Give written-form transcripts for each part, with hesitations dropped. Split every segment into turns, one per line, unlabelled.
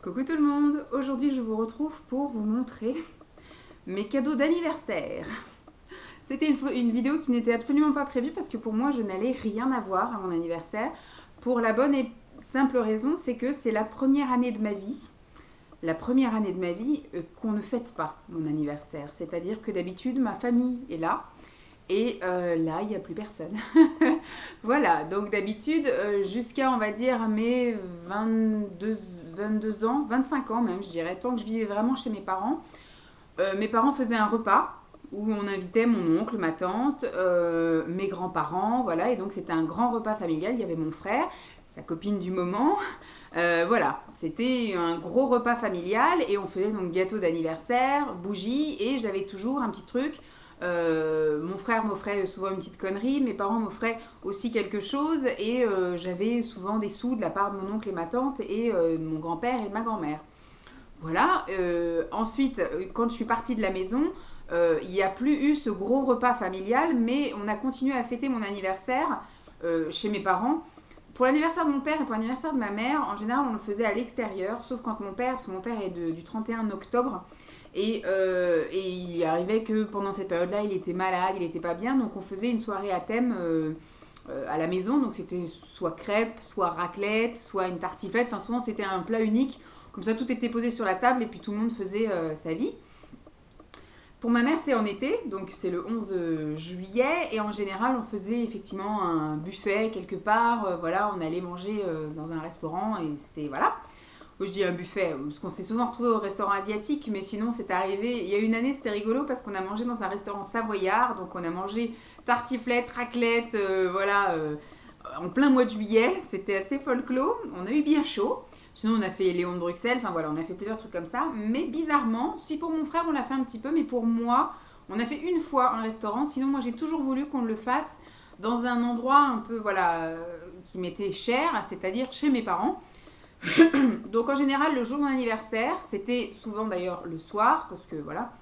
Coucou tout le monde, aujourd'hui je vous retrouve pour vous montrer mes cadeaux d'anniversaire. C'était une vidéo qui n'était absolument pas prévue parce que pour moi je n'allais rien avoir à mon anniversaire. Pour la bonne et simple raison, c'est que c'est la première année de ma vie. La première année de ma vie qu'on ne fête pas mon anniversaire. C'est-à-dire que d'habitude ma famille est là et là il n'y a plus personne. Voilà, donc d'habitude jusqu'à on va dire mes 22 ans, 25 ans même je dirais, tant que je vivais vraiment chez mes parents faisaient un repas où on invitait mon oncle, ma tante, mes grands-parents, voilà, et donc c'était un grand repas familial, il y avait mon frère, sa copine du moment, voilà, c'était un gros repas familial et on faisait donc gâteau d'anniversaire, bougies et j'avais toujours un petit truc. Mon frère m'offrait souvent une petite connerie, mes parents m'offraient aussi quelque chose et j'avais souvent des sous de la part de mon oncle et ma tante et de mon grand-père et de ma grand-mère. Voilà. Ensuite, quand je suis partie de la maison, il n'y a plus eu ce gros repas familial, mais on a continué à fêter mon anniversaire chez mes parents. Pour l'anniversaire de mon père et pour l'anniversaire de ma mère, en général, on le faisait à l'extérieur, sauf quand mon père, parce que mon père est du 31 octobre, et il arrivait que pendant cette période-là, il était malade, il n'était pas bien, donc on faisait une soirée à thème à la maison, donc c'était soit crêpes, soit raclette, soit une tartiflette, enfin souvent c'était un plat unique, comme ça tout était posé sur la table et puis tout le monde faisait sa vie. Pour ma mère, c'est en été, donc c'est le 11 juillet, et en général, on faisait effectivement un buffet quelque part. Voilà, on allait manger dans un restaurant, et c'était voilà. Je dis un buffet, parce qu'on s'est souvent retrouvé au restaurant asiatique, mais sinon c'est arrivé. Il y a une année, c'était rigolo parce qu'on a mangé dans un restaurant savoyard, donc on a mangé tartiflette, raclette, voilà, en plein mois de juillet. C'était assez folklore. On a eu bien chaud. Sinon, on a fait Léon de Bruxelles, enfin voilà, on a fait plusieurs trucs comme ça. Mais bizarrement, si pour mon frère on l'a fait un petit peu, mais pour moi, on a fait une fois un restaurant. Sinon, moi j'ai toujours voulu qu'on le fasse dans un endroit un peu, voilà, qui m'était cher, c'est-à-dire chez mes parents. Donc en général, le jour de mon anniversaire, c'était souvent d'ailleurs le soir, parce que voilà.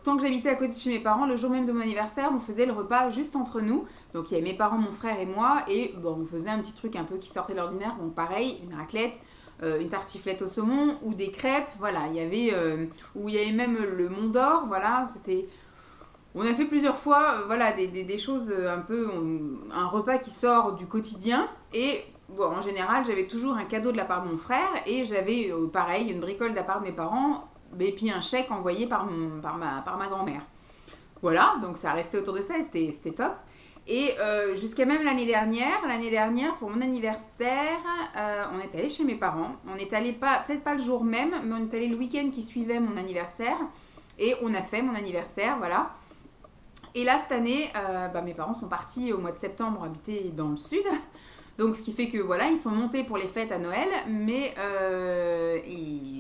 Tant que j'habitais à côté de chez mes parents, le jour même de mon anniversaire, on faisait le repas juste entre nous. Donc il y avait mes parents, mon frère et moi, et bon, on faisait un petit truc un peu qui sortait de l'ordinaire. Donc pareil, une raclette, une tartiflette au saumon ou des crêpes. Voilà, où il y avait même le Mont d'Or. Voilà, c'était. On a fait plusieurs fois, voilà, des choses un peu, un repas qui sort du quotidien. Et bon, en général, j'avais toujours un cadeau de la part de mon frère et j'avais pareil une bricole de la part de mes parents et puis un chèque envoyé par ma grand-mère. Voilà, donc ça restait autour de ça et c'était top. Et jusqu'à même l'année dernière pour mon anniversaire, on est allé chez mes parents. On est allé peut-être pas le jour même, mais on est allé le week-end qui suivait mon anniversaire et on a fait mon anniversaire, voilà. Et là cette année, mes parents sont partis au mois de septembre habiter dans le sud. Donc, ce qui fait que voilà, ils sont montés pour les fêtes à Noël, mais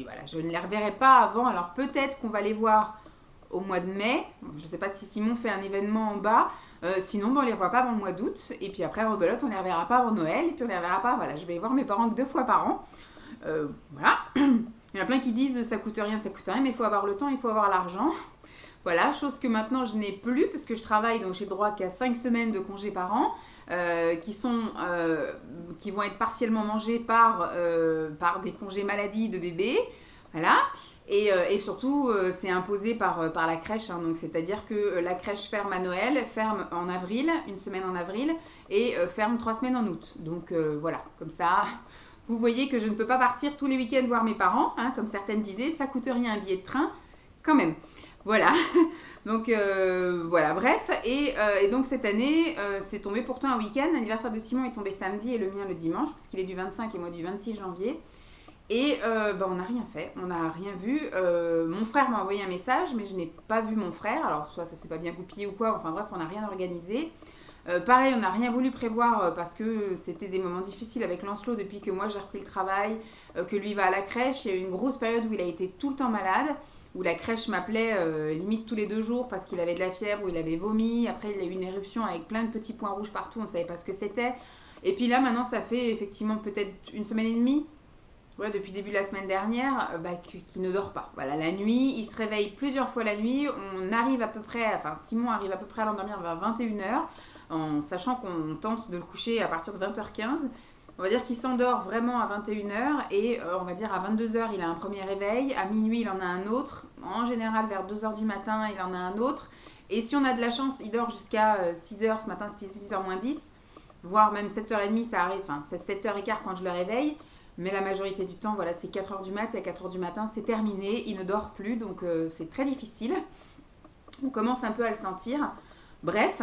voilà, je ne les reverrai pas avant. Alors, peut-être qu'on va les voir au mois de mai. Je ne sais pas si Simon fait un événement en bas. Sinon, on ne les revoit pas avant le mois d'août. Et puis après, rebelote, on ne les reverra pas avant Noël. Et puis, on ne les reverra pas. Voilà, je vais voir mes parents que 2 fois par an. Voilà. Il y en a plein qui disent ça coûte rien, mais il faut avoir le temps, il faut avoir l'argent. Voilà, chose que maintenant je n'ai plus parce que je travaille, donc j'ai droit qu'à 5 semaines de congés par an. Qui vont être partiellement mangés par des congés maladie de bébé. Voilà. Et surtout, c'est imposé par la crèche. Hein, donc, c'est-à-dire que la crèche ferme à Noël, ferme en avril, une semaine en avril, et ferme 3 semaines en août. Donc, voilà, comme ça, vous voyez que je ne peux pas partir tous les week-ends voir mes parents. Hein, comme certaines disaient, ça coûte rien un billet de train, quand même. Voilà. Donc voilà, bref. Et donc cette année, c'est tombé pourtant un week-end. L'anniversaire de Simon est tombé samedi et le mien le dimanche, parce qu'il est du 25 et moi du 26 janvier. Et on n'a rien fait, on n'a rien vu. Mon frère m'a envoyé un message, mais je n'ai pas vu mon frère. Alors soit ça s'est pas bien goupillé ou quoi, enfin bref, on n'a rien organisé. Pareil, on n'a rien voulu prévoir parce que c'était des moments difficiles avec Lancelot depuis que moi j'ai repris le travail, que lui va à la crèche. Il y a eu une grosse période où il a été tout le temps malade, où la crèche m'appelait limite tous les 2 jours parce qu'il avait de la fièvre, où il avait vomi. Après, il a eu une éruption avec plein de petits points rouges partout, on ne savait pas ce que c'était. Et puis là, maintenant, ça fait effectivement peut-être une semaine et demie, ouais, depuis le début de la semaine dernière, qu'il ne dort pas. Voilà, la nuit, il se réveille plusieurs fois la nuit. On arrive à peu près, enfin, Simon arrive à peu près à l'endormir vers 21 h, en sachant qu'on tente de le coucher à partir de 20 h 15. On va dire qu'il s'endort vraiment à 21h et on va dire à 22h, il a un premier réveil. À minuit, il en a un autre. En général, vers 2h du matin, il en a un autre. Et si on a de la chance, il dort jusqu'à 6h ce matin, c'était 6h moins 10. Voire même 7h30, ça arrive. Enfin, c'est 7h15 quand je le réveille. Mais la majorité du temps, voilà, c'est 4h du mat. Et à 4h du matin, c'est terminé. Il ne dort plus. Donc, c'est très difficile. On commence un peu à le sentir. Bref,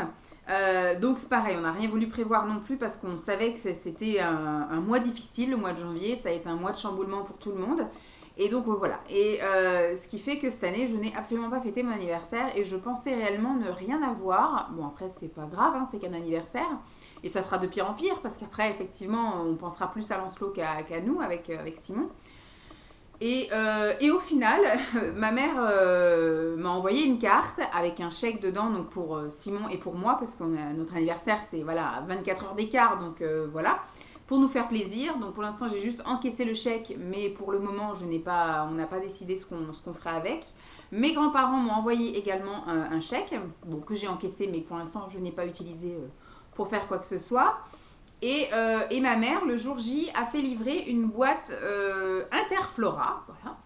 donc c'est pareil, on n'a rien voulu prévoir non plus parce qu'on savait que c'était un mois difficile, le mois de janvier, ça a été un mois de chamboulement pour tout le monde. Et donc voilà, et ce qui fait que cette année, je n'ai absolument pas fêté mon anniversaire et je pensais réellement ne rien avoir. Bon après, c'est pas grave, hein, c'est qu'un anniversaire. Et ça sera de pire en pire parce qu'après, effectivement, on pensera plus à Lancelot qu'à nous avec Simon. Et au final, ma mère m'a envoyé une carte avec un chèque dedans donc pour Simon et pour moi, parce que notre anniversaire, c'est voilà, 24 heures d'écart, donc voilà, pour nous faire plaisir. Donc pour l'instant, j'ai juste encaissé le chèque, mais pour le moment, on n'a pas décidé ce qu'on ferait avec. Mes grands-parents m'ont envoyé également un chèque, bon, que j'ai encaissé, mais pour l'instant, je n'ai pas utilisé pour faire quoi que ce soit. Et ma mère, le jour J, a fait livrer une boîte Interflora. Voilà.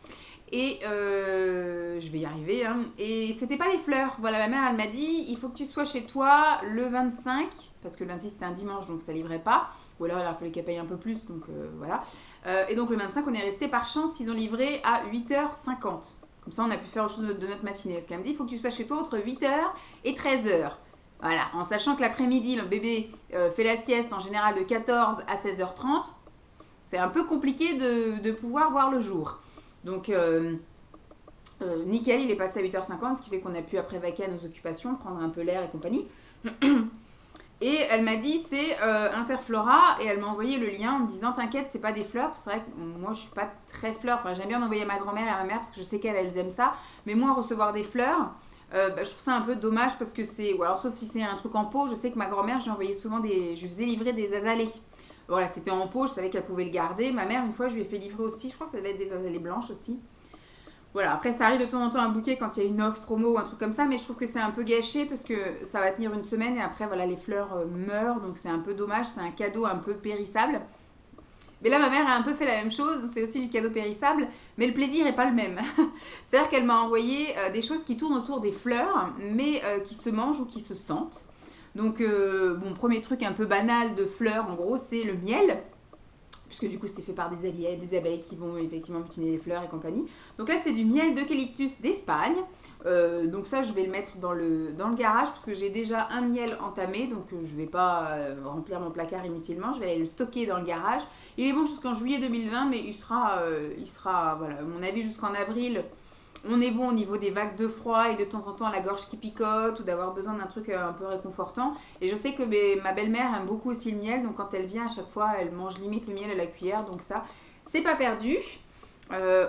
Et je vais y arriver. Hein. Et c'était pas des fleurs. Voilà, ma mère, elle m'a dit il faut que tu sois chez toi le 25, parce que le 26 c'était un dimanche, donc ça livrait pas. Ou alors il a fallu qu'elle paye un peu plus, donc voilà. Et donc le 25, on est resté par chance, ils ont livré à 8h50. Comme ça, on a pu faire autre chose de notre matinée. Parce qu'elle me dit il faut que tu sois chez toi entre 8h et 13h. Voilà, en sachant que l'après-midi, le bébé fait la sieste en général de 14 à 16h30, c'est un peu compliqué de pouvoir voir le jour. Donc, nickel, il est passé à 8h50, ce qui fait qu'on a pu après vaquer à nos occupations, prendre un peu l'air et compagnie. Et elle m'a dit c'est Interflora et elle m'a envoyé le lien en me disant t'inquiète, c'est pas des fleurs. C'est vrai que moi je suis pas très fleur, enfin j'aime bien en envoyer à ma grand-mère et à ma mère parce que je sais qu'elles aiment ça, mais moi recevoir des fleurs, je trouve ça un peu dommage parce que c'est. Ou alors, sauf si c'est un truc en pot, je sais que ma grand-mère, j'ai envoyé souvent je faisais livrer des azalées. Voilà, c'était en pot, je savais qu'elle pouvait le garder. Ma mère, une fois, je lui ai fait livrer aussi, je crois que ça devait être des azalées blanches aussi. Voilà, après, ça arrive de temps en temps un bouquet quand il y a une offre promo ou un truc comme ça, mais je trouve que c'est un peu gâché parce que ça va tenir une semaine et après, voilà, les fleurs meurent, donc c'est un peu dommage, c'est un cadeau un peu périssable. Mais là, ma mère a un peu fait la même chose, c'est aussi du cadeau périssable, mais le plaisir n'est pas le même. C'est-à-dire qu'elle m'a envoyé des choses qui tournent autour des fleurs, mais qui se mangent ou qui se sentent. Donc, bon, premier truc un peu banal de fleurs, en gros, c'est le miel. Puisque du coup, c'est fait par des abeilles qui vont effectivement butiner les fleurs et compagnie. Donc là, c'est du miel d'eucalyptus d'Espagne. Donc ça, je vais le mettre dans le garage, parce que j'ai déjà un miel entamé. Donc je ne vais pas remplir mon placard inutilement. Je vais aller le stocker dans le garage. Il est bon jusqu'en juillet 2020, mais il sera voilà, à mon avis, jusqu'en avril. On est bon au niveau des vagues de froid et de temps en temps la gorge qui picote ou d'avoir besoin d'un truc un peu réconfortant. Et je sais que ma belle-mère aime beaucoup aussi le miel, donc quand elle vient à chaque fois, elle mange limite le miel à la cuillère, donc ça, c'est pas perdu.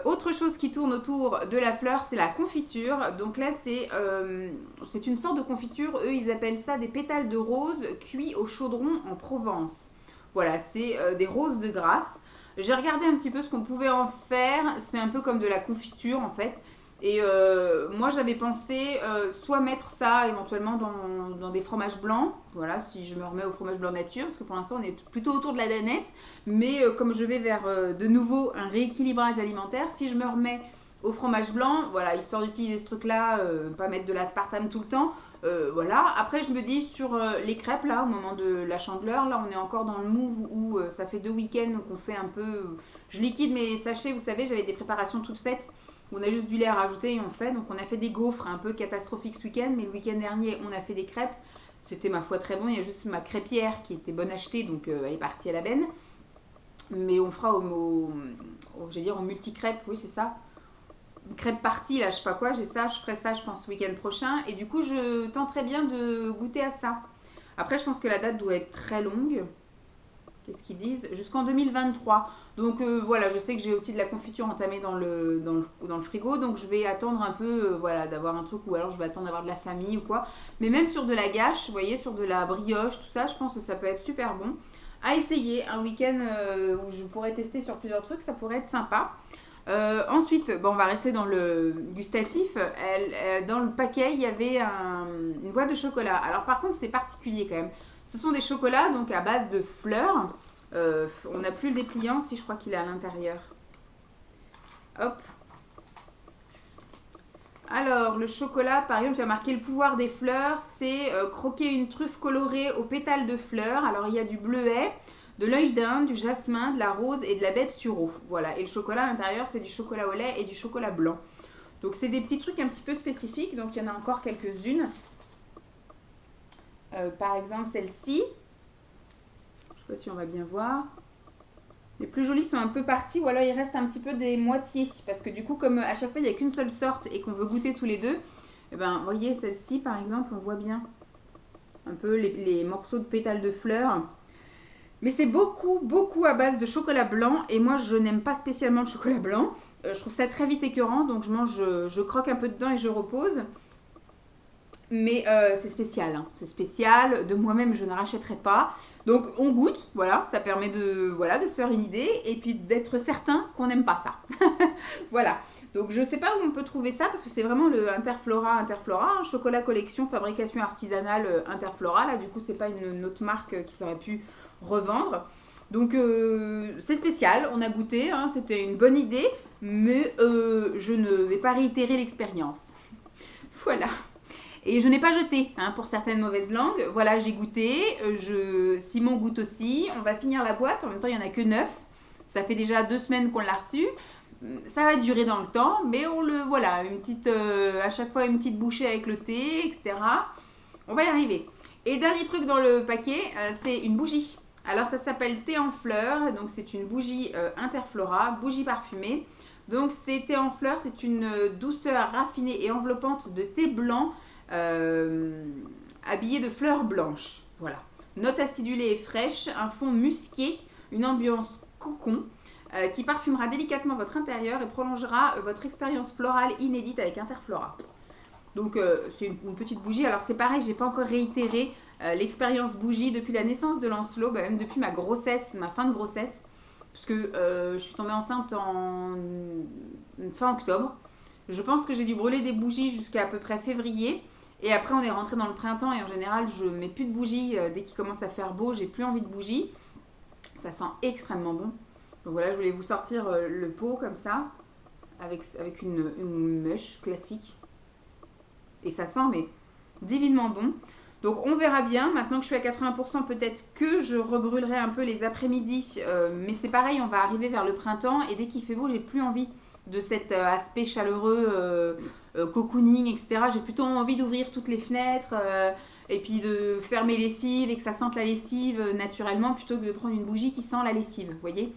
Autre chose qui tourne autour de la fleur, c'est la confiture. Donc là, c'est une sorte de confiture. Eux, ils appellent ça des pétales de rose cuits au chaudron en Provence. Voilà, c'est des roses de Grasse. J'ai regardé un petit peu ce qu'on pouvait en faire. C'est un peu comme de la confiture en fait. Et moi, j'avais pensé soit mettre ça éventuellement dans des fromages blancs. Voilà, si je me remets au fromage blanc nature, parce que pour l'instant, on est plutôt autour de la danette. Mais comme je vais vers de nouveau un rééquilibrage alimentaire, si je me remets au fromage blanc, voilà, histoire d'utiliser ce truc-là, pas mettre de l'aspartame tout le temps. Voilà. Après, je me dis sur les crêpes, là, au moment de la chandeleur, là, on est encore dans le move où ça fait 2 week-ends qu'on fait un peu. Je liquide mes sachets, vous savez, j'avais des préparations toutes faites. On a juste du lait à rajouter et on fait. Donc, on a fait des gaufres un peu catastrophiques ce week-end, mais le week-end dernier, on a fait des crêpes. C'était ma foi très bon. Il y a juste ma crêpière qui était bonne achetée, donc elle est partie à la benne. Mais on fera au multi-crêpes, oui, c'est ça. Crêpe partie, là, je sais pas quoi, j'ai ça, je ferai ça, je pense, le week-end prochain. Et du coup, je tenterai bien de goûter à ça. Après, je pense que la date doit être très longue. Qu'est-ce qu'ils disent? Jusqu'en 2023. Donc voilà, je sais que j'ai aussi de la confiture entamée dans le frigo. Donc je vais attendre un peu voilà, d'avoir un truc ou alors je vais attendre d'avoir de la famille ou quoi. Mais même sur de la gâche, vous voyez, sur de la brioche, tout ça, je pense que ça peut être super bon. À essayer un week-end où je pourrais tester sur plusieurs trucs, ça pourrait être sympa. Ensuite, on va rester dans le gustatif. Dans le paquet, il y avait une boîte de chocolat. Alors par contre, c'est particulier quand même. Ce sont des chocolats donc à base de fleurs. On n'a plus le dépliant, si je crois qu'il est à l'intérieur. Hop. Alors, le chocolat, par exemple, il y a marqué le pouvoir des fleurs, c'est croquer une truffe colorée aux pétales de fleurs. Alors, il y a du bleuet, de l'œil d'Inde, du jasmin, de la rose et de la bête sur eau. Voilà, et le chocolat à l'intérieur, c'est du chocolat au lait et du chocolat blanc. Donc, c'est des petits trucs un petit peu spécifiques. Donc, il y en a encore quelques-unes. Par exemple, celle-ci. Je ne sais pas si on va bien voir. Les plus jolis sont un peu partis ou alors il reste un petit peu des moitiés. Parce que du coup, comme à chaque fois, il n'y a qu'une seule sorte et qu'on veut goûter tous les deux, et ben, vous voyez, celle-ci, par exemple, on voit bien un peu les morceaux de pétales de fleurs. Mais c'est beaucoup, beaucoup à base de chocolat blanc. Et moi, je n'aime pas spécialement le chocolat blanc. Je trouve ça très vite écœurant. Donc, je croque un peu dedans et je repose. Mais c'est spécial, hein. C'est spécial. De moi-même, je ne rachèterai pas. Donc, on goûte, voilà. Ça permet de se faire une idée et puis d'être certain qu'on n'aime pas ça. Voilà. Donc, je ne sais pas où on peut trouver ça parce que c'est vraiment le Interflora, un chocolat collection, fabrication artisanale Interflora. Là, du coup, c'est pas une autre marque qui s'aurait pu revendre. Donc, c'est spécial. On a goûté, hein, c'était une bonne idée, mais je ne vais pas réitérer l'expérience. Voilà. Et je n'ai pas jeté, hein, pour certaines mauvaises langues. Voilà, j'ai goûté. Simon goûte aussi. On va finir la boîte. En même temps, il n'y en a que 9. Ça fait déjà 2 semaines qu'on l'a reçu. Ça va durer dans le temps, mais voilà, à chaque fois une petite bouchée avec le thé, etc. On va y arriver. Et dernier truc dans le paquet, c'est une bougie. Alors ça s'appelle thé en fleurs, donc c'est une bougie Interflora, bougie parfumée. Donc c'est thé en fleurs, c'est une douceur raffinée et enveloppante de thé blanc habillé de fleurs blanches. Voilà. Note acidulée et fraîche, un fond musqué, une ambiance cocon qui parfumera délicatement votre intérieur et prolongera votre expérience florale inédite avec Interflora. Donc c'est une petite bougie. Alors c'est pareil, j'ai pas encore réitéré l'expérience bougie depuis la naissance de Lancelot, même depuis ma grossesse, ma fin de grossesse, parce que je suis tombée enceinte en fin octobre. Je pense que j'ai dû brûler des bougies jusqu'à peu près février. Et après, on est rentré dans le printemps et en général, je mets plus de bougies. Dès qu'il commence à faire beau, j'ai plus envie de bougies. Ça sent extrêmement bon. Donc voilà, je voulais vous sortir le pot comme ça, avec une mèche classique. Et ça sent, mais divinement bon. Donc on verra bien. Maintenant que je suis à 80%, peut-être que je rebrûlerai un peu les après-midi. Mais c'est pareil, on va arriver vers le printemps. Et dès qu'il fait beau, j'ai plus envie de cet aspect chaleureux, cocooning, etc. J'ai plutôt envie d'ouvrir toutes les fenêtres et puis de faire mes lessives et que ça sente la lessive naturellement plutôt que de prendre une bougie qui sent la lessive, vous voyez.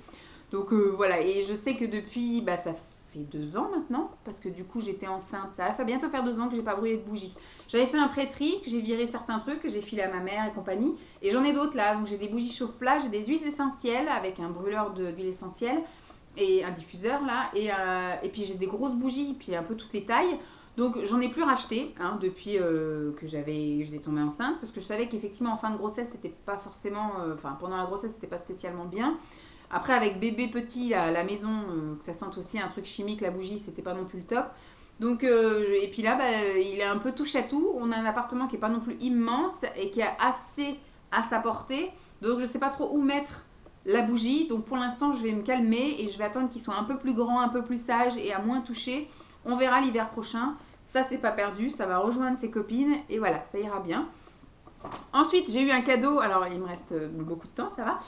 Donc voilà, et je sais que depuis, ça fait 2 ans maintenant, parce que du coup j'étais enceinte, ça va bientôt faire 2 ans que j'ai pas brûlé de bougie. J'avais fait un pré-tri, que j'ai viré certains trucs, que j'ai filé à ma mère et compagnie, et j'en ai d'autres là, donc j'ai des bougies chauffe-plat, j'ai des huiles essentielles avec un brûleur d'huile essentielle, et un diffuseur là, et puis j'ai des grosses bougies, puis un peu toutes les tailles. Donc j'en ai plus racheté depuis que j'étais tombée enceinte, parce que je savais qu'effectivement en fin de grossesse c'était pas forcément, pendant la grossesse c'était pas spécialement bien. Après avec bébé petit à la maison, que ça sente aussi un truc chimique, la bougie c'était pas non plus le top. Donc et puis là il est un peu touche à tout. On a un appartement qui est pas non plus immense et qui a assez à sa portée. Donc je sais pas trop où mettre la bougie. Donc pour l'instant, je vais me calmer et je vais attendre qu'il soit un peu plus grand, un peu plus sage et à moins toucher. On verra l'hiver prochain. Ça, c'est pas perdu. Ça va rejoindre ses copines et voilà, ça ira bien. Ensuite, j'ai eu un cadeau. Alors, il me reste beaucoup de temps, ça va.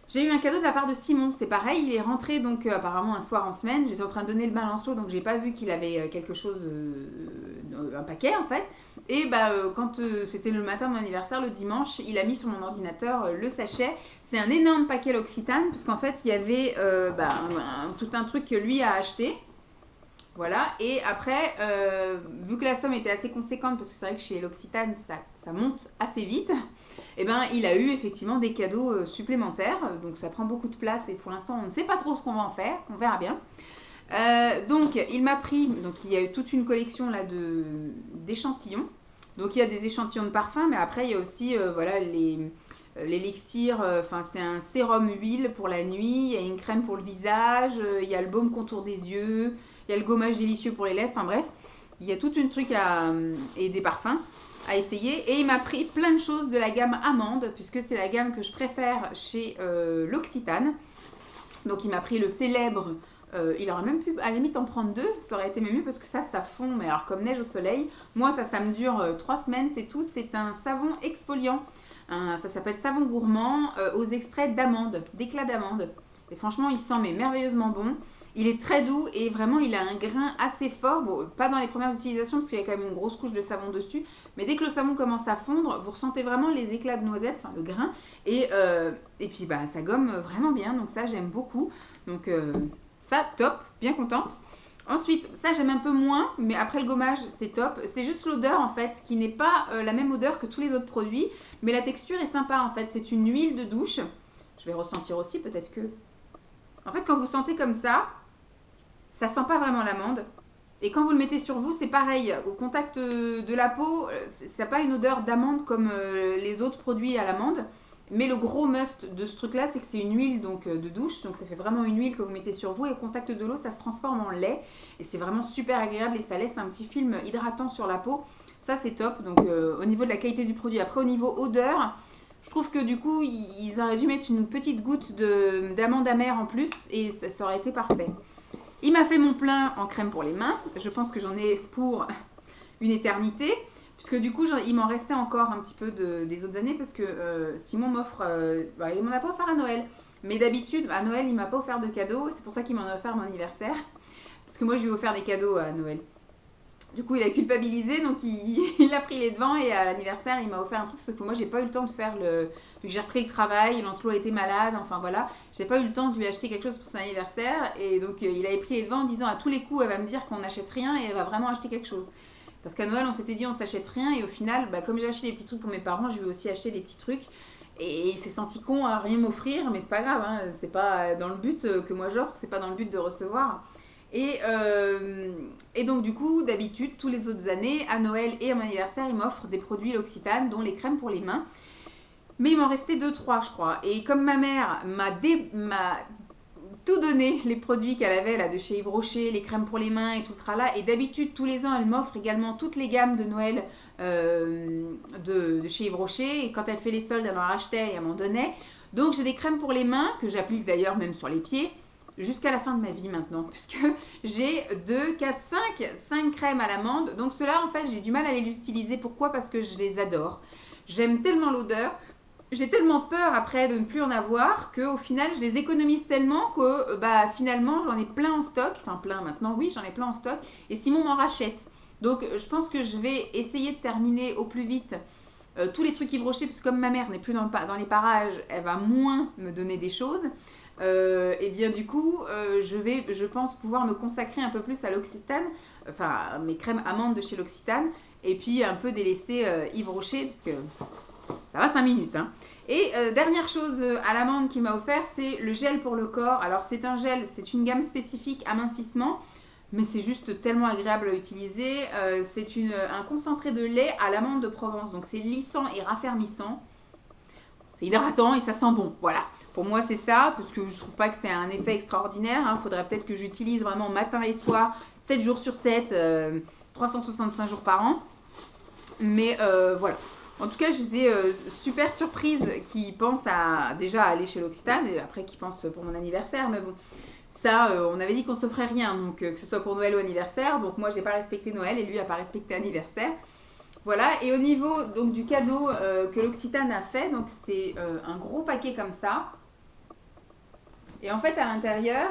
J'ai eu un cadeau de la part de Simon. C'est pareil, il est rentré donc apparemment un soir en semaine. J'étais en train de donner le bain à Lancelot, donc j'ai pas vu qu'il avait quelque chose, un paquet en fait. Et quand c'était le matin de mon anniversaire, le dimanche, il a mis sur mon ordinateur le sachet. C'est un énorme paquet L'Occitane, parce qu'en fait, il y avait tout un truc que lui a acheté. Voilà, et après, vu que la somme était assez conséquente, parce que c'est vrai que chez L'Occitane, ça monte assez vite, et il a eu effectivement des cadeaux supplémentaires. Donc ça prend beaucoup de place et pour l'instant, on ne sait pas trop ce qu'on va en faire. On verra bien. Donc il m'a pris, donc il y a eu toute une collection là d'échantillons. Donc il y a des échantillons de parfum, mais après il y a aussi l'élixir, c'est un sérum huile pour la nuit, il y a une crème pour le visage, il y a le baume contour des yeux, il y a le gommage délicieux pour les lèvres, enfin bref, il y a tout un truc et des parfums. à essayer. Et il m'a pris plein de choses de la gamme amande, puisque c'est la gamme que je préfère chez l'Occitane. Donc il m'a pris le célèbre, il aurait même pu à la limite en prendre 2, ça aurait été mieux parce que ça fond, mais alors comme neige au soleil. Moi ça me dure 3 semaines, c'est tout. C'est un savon exfoliant, ça s'appelle savon gourmand aux extraits d'amande, d'éclat d'amande. Et franchement il sent mais merveilleusement bon. Il est très doux et vraiment il a un grain assez fort. Bon, pas dans les premières utilisations parce qu'il y a quand même une grosse couche de savon dessus. Mais dès que le savon commence à fondre, vous ressentez vraiment les éclats de noisette, enfin le grain. Et puis bah, ça gomme vraiment bien. Donc ça j'aime beaucoup. Donc ça top, bien contente. Ensuite, ça j'aime un peu moins, mais après le gommage c'est top. C'est juste l'odeur en fait qui n'est pas la même odeur que tous les autres produits. Mais la texture est sympa en fait. C'est une huile de douche. Je vais ressentir aussi peut-être que... En fait quand vous sentez comme ça sent pas vraiment l'amande. Et quand vous le mettez sur vous, c'est pareil. Au contact de la peau, ça n'a pas une odeur d'amande comme les autres produits à l'amande. Mais le gros must de ce truc-là, c'est que c'est une huile donc, de douche. Donc ça fait vraiment une huile que vous mettez sur vous. Et au contact de l'eau, ça se transforme en lait. Et c'est vraiment super agréable et ça laisse un petit film hydratant sur la peau. Ça, c'est top. Donc au niveau de la qualité du produit. Après, au niveau odeur... Je trouve que du coup, ils auraient dû mettre une petite goutte d'amande amère en plus et ça aurait été parfait. Il m'a fait mon plein en crème pour les mains. Je pense que j'en ai pour une éternité. Puisque du coup, il m'en restait encore un petit peu des autres années. Parce que Simon m'offre... il m'en a pas offert à Noël. Mais d'habitude, à Noël, il m'a pas offert de cadeaux. C'est pour ça qu'il m'en a offert à mon anniversaire. Parce que moi, je lui ai offert des cadeaux à Noël. Du coup, il a culpabilisé, donc il a pris les devants et à l'anniversaire, il m'a offert un truc, sauf que moi, j'ai pas eu le temps de faire vu que j'ai repris le travail, Lancelot était malade, enfin voilà, j'ai pas eu le temps de lui acheter quelque chose pour son anniversaire et donc il avait pris les devants en disant à tous les coups, elle va me dire qu'on n'achète rien et elle va vraiment acheter quelque chose. Parce qu'à Noël, on s'était dit on s'achète rien et au final, comme j'ai acheté des petits trucs pour mes parents, je lui ai aussi acheté des petits trucs. Et il s'est senti con à rien m'offrir, mais c'est pas grave, hein, c'est pas dans le but que moi j'offre, c'est pas dans le but de recevoir. Et donc du coup, d'habitude, tous les autres années, à Noël et à mon anniversaire, il m'offre des produits L'Occitane, dont les crèmes pour les mains. Mais il m'en restait 2-3, je crois. Et comme ma mère m'a tout donné, les produits qu'elle avait là de chez Yves Rocher, les crèmes pour les mains et tout le tralala, et d'habitude, tous les ans, elle m'offre également toutes les gammes de Noël de chez Yves Rocher. Et quand elle fait les soldes, elle en rachetait et elle m'en donnait. Donc j'ai des crèmes pour les mains, que j'applique d'ailleurs même sur les pieds, jusqu'à la fin de ma vie maintenant, puisque j'ai 2, 4, 5 crèmes à l'amande. Donc ceux-là, en fait, j'ai du mal à les utiliser. Pourquoi? Parce que je les adore. J'aime tellement l'odeur. J'ai tellement peur après de ne plus en avoir qu'au final, je les économise tellement que finalement, j'en ai plein en stock. Enfin, plein maintenant, oui, j'en ai plein en stock. Et Simon m'en rachète. Donc, je pense que je vais essayer de terminer au plus vite tous les trucs Yves Rocher, parce que comme ma mère n'est plus dans les parages, elle va moins me donner des choses. Et bien du coup, je pense pouvoir me consacrer un peu plus à l'Occitane, enfin mes crèmes amandes de chez l'Occitane, et puis un peu délaisser Yves Rocher, parce que ça va 5 minutes. Hein. Et dernière chose à l'amande qu'il m'a offert, c'est le gel pour le corps. Alors c'est un gel, c'est une gamme spécifique amincissement, mais c'est juste tellement agréable à utiliser. C'est un concentré de lait à l'amande de Provence, donc c'est lissant et raffermissant. C'est hydratant et ça sent bon, voilà. Pour moi, c'est ça, parce que je trouve pas que c'est un effet extraordinaire. Il faudrait peut-être que j'utilise vraiment matin et soir, 7 jours sur 7, 365 jours par an. Mais voilà. En tout cas, j'étais super surprise qu'ils pensent déjà aller chez l'Occitane, et après qu'ils pensent pour mon anniversaire. Mais bon, ça, on avait dit qu'on s'offrait rien, donc que ce soit pour Noël ou anniversaire. Donc moi, j'ai pas respecté Noël et lui a pas respecté anniversaire. Voilà, et au niveau donc, du cadeau que l'Occitane a fait, donc c'est un gros paquet comme ça. Et en fait, à l'intérieur,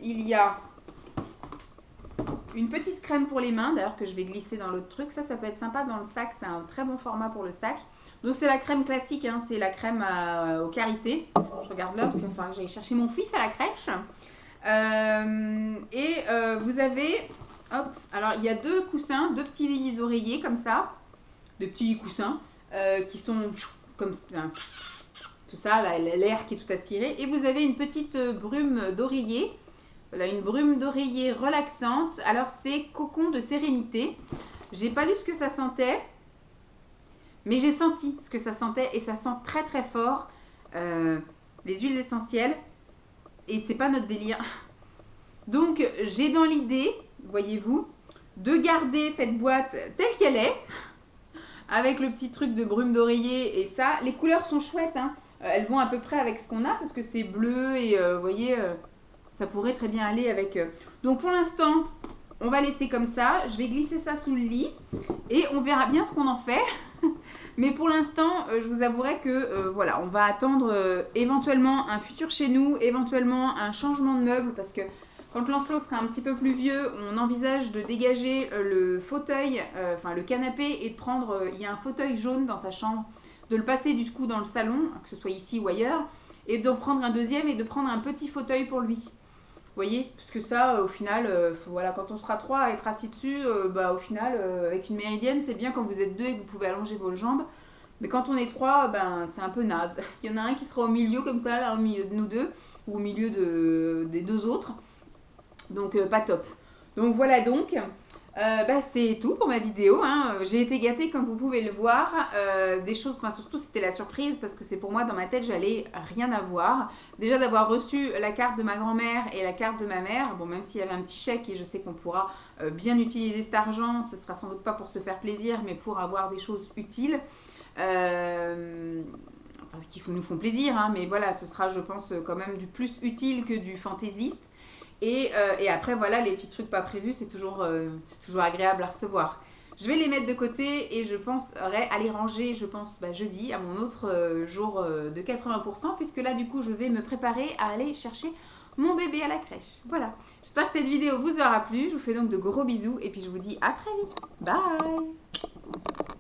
il y a une petite crème pour les mains, d'ailleurs que je vais glisser dans l'autre truc. Ça peut être sympa dans le sac, c'est un très bon format pour le sac. Donc c'est la crème classique, hein, c'est la crème aux Karité. Je regarde là parce qu'il va falloir que j'aille chercher mon fils à la crèche. Vous avez, hop, alors il y a 2 coussins, 2 petits oreillers comme ça, 2 petits coussins qui sont comme ça. Tout ça, l'air qui est tout aspiré. Et vous avez une petite brume d'oreiller. Voilà, une brume d'oreiller relaxante. Alors, c'est cocon de sérénité. J'ai pas lu ce que ça sentait, mais j'ai senti ce que ça sentait et ça sent très très fort les huiles essentielles. Et c'est pas notre délire. Donc, j'ai dans l'idée, voyez-vous, de garder cette boîte telle qu'elle est, avec le petit truc de brume d'oreiller et ça. Les couleurs sont chouettes, hein. Elles vont à peu près avec ce qu'on a parce que c'est bleu et vous voyez, ça pourrait très bien aller avec. Donc pour l'instant, on va laisser comme ça. Je vais glisser ça sous le lit et on verra bien ce qu'on en fait. Mais pour l'instant, je vous avouerai que voilà, on va attendre éventuellement un futur chez nous, éventuellement un changement de meuble parce que quand Lancelot sera un petit peu plus vieux, on envisage de dégager le fauteuil, enfin le canapé et de prendre, il y a un fauteuil jaune dans sa chambre, de le passer du coup dans le salon, que ce soit ici ou ailleurs, et de prendre un deuxième et de prendre un petit fauteuil pour lui. Vous voyez, parce que ça, au final, voilà, quand on sera trois à être assis dessus, au final, avec une méridienne, c'est bien quand vous êtes deux et que vous pouvez allonger vos jambes. Mais quand on est trois, c'est un peu naze. Il y en a un qui sera au milieu comme ça, là, au milieu de nous deux, ou au milieu des deux autres. Donc, pas top. Donc, voilà donc. C'est tout pour ma vidéo, hein. J'ai été gâtée comme vous pouvez le voir, des choses, enfin surtout c'était la surprise parce que c'est pour moi dans ma tête j'allais rien avoir. Déjà d'avoir reçu la carte de ma grand-mère et la carte de ma mère, bon même s'il y avait un petit chèque et je sais qu'on pourra bien utiliser cet argent, ce sera sans doute pas pour se faire plaisir mais pour avoir des choses utiles. Qui nous font plaisir, hein, mais voilà, ce sera je pense quand même du plus utile que du fantaisiste. Et après, voilà, les petits trucs pas prévus, c'est toujours agréable à recevoir. Je vais les mettre de côté et je penserai à les ranger, je pense, jeudi, à mon autre jour de 80%, puisque là, du coup, je vais me préparer à aller chercher mon bébé à la crèche. Voilà. J'espère que cette vidéo vous aura plu. Je vous fais donc de gros bisous et puis je vous dis à très vite. Bye!